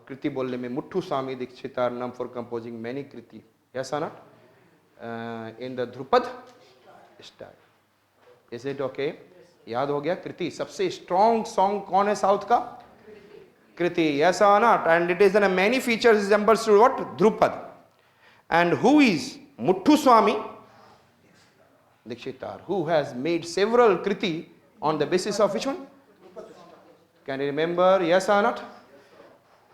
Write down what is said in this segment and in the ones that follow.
कृति बोलने में Muthu Swami Dikshitar known for composing many kriti, yes or not, in the dhrupad style. Is it okay? याद हो गया? कृति सबसे स्ट्रॉन्ग सॉन्ग कौन है साउथ का? Kriti, yes or not, and it is many features resembles to what? Dhrupad. And who is Muthu Swami Dikshitar, who has made several kriti on the basis of which one? Can you remember? Yes or not?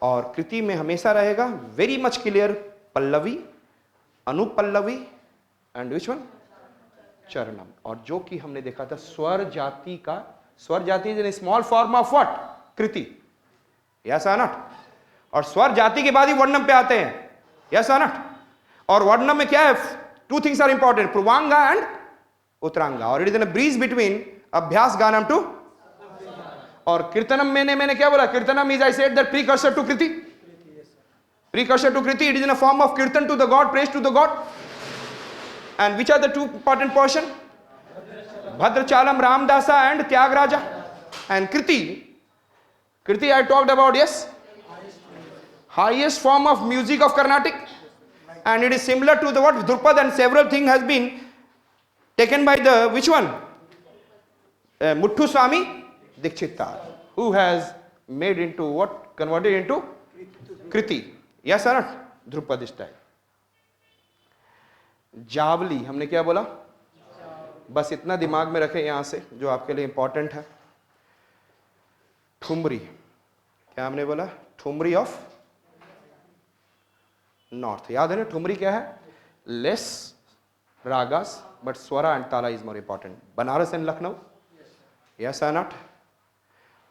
और कृति में हमेशा रहेगा very much clear Pallavi, anupallavi and which one? चरणम। और जो कि हमने देखा था स्वर जाति का, स्वर जाति is a small form of what? Kriti, yes or not? और स्वर जाति के बाद ही वर्णम पे आते हैं, yes or not? और वर्णम में क्या है? Two things are important, पूर्वांगा and उत्तरांगा, और it is in bridge between अभ्यास गानम टू और कीर्तनम। मैंने क्या बोला? Kirtanam is, I said that precursor to kriti, precursor to kriti, it is in a form of kirtan to the god, praise to the god. And which are the two important portion? Bhadrachalam, Ramadasa and Tyagaraja. And kriti, kriti I talked about, yes, highest form of music of Carnatic, and it is similar to the what? Dhrupad, and several thing has been taken by the which one? Mutthu Swami Dikshitar, who has made into what? Converted into kriti, yes or not? Drupad style। Javali, हमने क्या बोला? बस इतना दिमाग में रखें यहां से जो आपके लिए इंपॉर्टेंट है। ठुमरी, क्या हमने बोला? ठुमरी ऑफ नॉर्थ, याद है ना? ठुमरी क्या है? Less ragas but swara and tala is more important। Banaras and Lucknow, yes or not?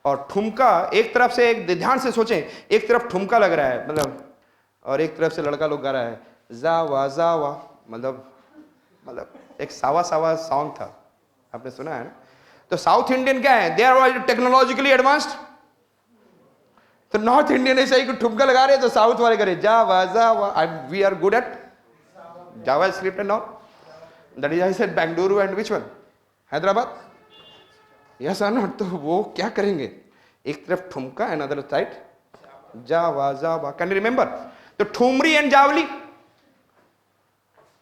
और ठुमका एक तरफ से, एक ध्यान से सोचें, एक तरफ ठुमका लग रहा है मतलब, और एक तरफ से लड़का लोग गा रहा है जावा जावा, मतलब एक सावा सावा सॉन्ग था, आपने सुना है ना? तो साउथ इंडियन क्या है? They are technologically advanced. तो नॉर्थ इंडियन ऐसा ही ठुमका लगा रहे हैं, तो साउथ वाले करे जावा जावा, we are good at JavaScript and all. That is, I said Bengaluru and which one? Hyderabad? Yes or not? तो वो क्या करेंगे? एक तरफ ठुमका and other side Java Java. Can you remember? तो thumri and Jawali,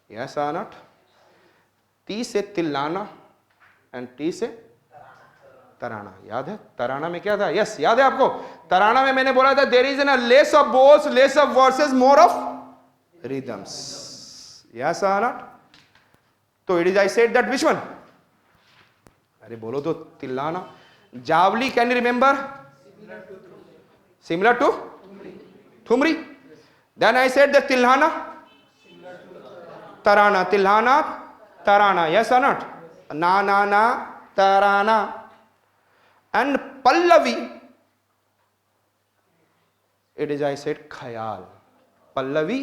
yes or not? ती से तिल्लाना and टी से तराना, याद है? तराना में क्या था? yes, याद है आपको? तराना में मैंने बोला था there is a less of balls, less of verses, more of rhythms, yes or not? तो it is, I said that which one? अरे बोलो तो, tillana. Javali, can you remember? Similar to thumri. Then I said that tillana, tarana, tillana tarana, yes or not? ना ना ना tarana. And pallavi, it is, I said khayal, pallavi,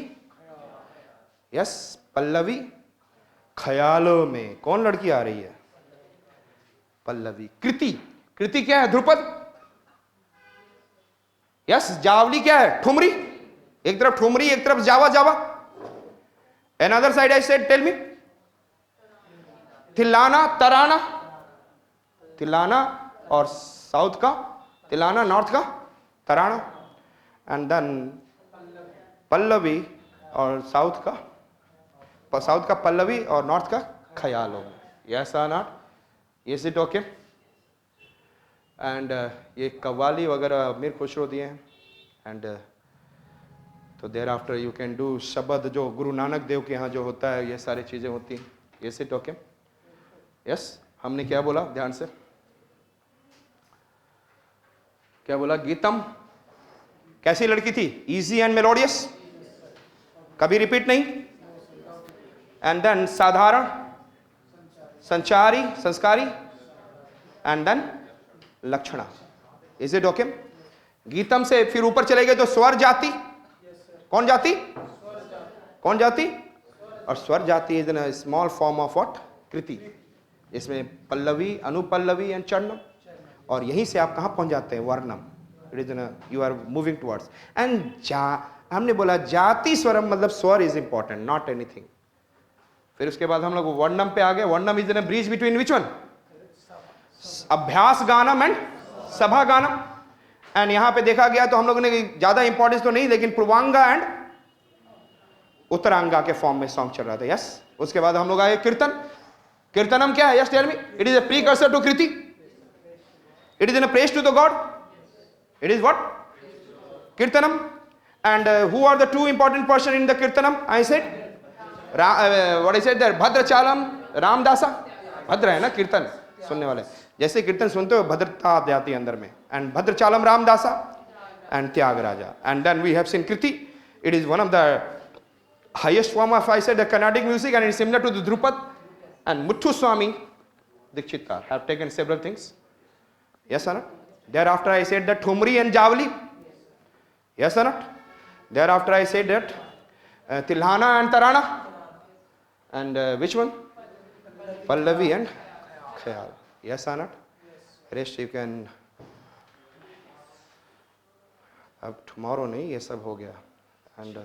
yes, Pallavi ख्यालों में। कौन लड़की आ रही है? पल्लवी। कृति, कृति क्या है? ध्रुपद, यस। जावली क्या है? ठुमरी, एक तरफ ठुमरी, एक तरफ जावा जावा। Another side I said, tell me. Tillana, tarana, tillana और साउथ का तिल्लाना, नॉर्थ का तराना, एंड देन पल्लवी और साउथ का पल्लवी और नॉर्थ का ख्याल हो। Yes or not? Is it okay? And ये कव्वाली वगैरह मीर खुसरो दिए हैं, एंड तो there after you can do शब्द, जो गुरु नानक देव के यहाँ जो होता है, ये सारी चीज़ें होती हैं। Is it okay? यस। हमने क्या बोला? ध्यान से क्या बोला? गीतम कैसी लड़की थी? इजी एंड मेलोडियस, कभी रिपीट नहीं। And then sadharana, sanchari, samskari, and then lakshana. Is it okay? Gitam से फिर ऊपर चले गए तो स्वर जाति। कौन जाति? कौन जाति? और स्वर जाति is in small form of what? Kriti. इसमें पल्लवी, अनुपल्लवी एंड चरणम, और यहीं से आप कहां पहुंच जाते हैं? Varnam. It is you are moving towards. And हमने बोला जाति स्वरम मतलब स्वर इज इंपॉर्टेंट, नॉट एनीथिंग। फिर उसके बाद हम लोग वर्णम पे आ गए। Varnam is in a bridge between which one? अभ्यास गानम एंड सभा गानम। एंड यहां पे देखा गया तो हम लोगों ने ज्यादा इंपॉर्टेंस तो नहीं, लेकिन पूर्वांगा एंड उत्तरांगा के फॉर्म में सॉन्ग चल रहा था। यस, उसके बाद हम लोग आए कीर्तन। कीर्तनम क्या है? Yes tell me. It is a precursor to kriti, it is in a praise to the God, it is what? Kirtanam. And who are the two important person in the Kirtanam? I said, what I said there, Bhadrachalam, Ramdasa. भद्र है ना कीर्तन सुनने वाले, जैसे कीर्तन सुनते हो भद्रता आ जाती है अंदर में. And Bhadrachalam Ramdasa and Tyagaraja. And then we have seen Kriti. It is one of the highest form of, I said, the Carnatic music, and it is similar to the Drupad. And Muthu Swami Dikchitkar have taken several things. Yes or not? Thereafter I said that Thumri and Javli. Yes or not? Thereafter I said that Tilhana and Tarana. And which one? Pallavi and Khayal. Yes or not? Rest you can. अब tomorrow नहीं, ये सब हो गया. And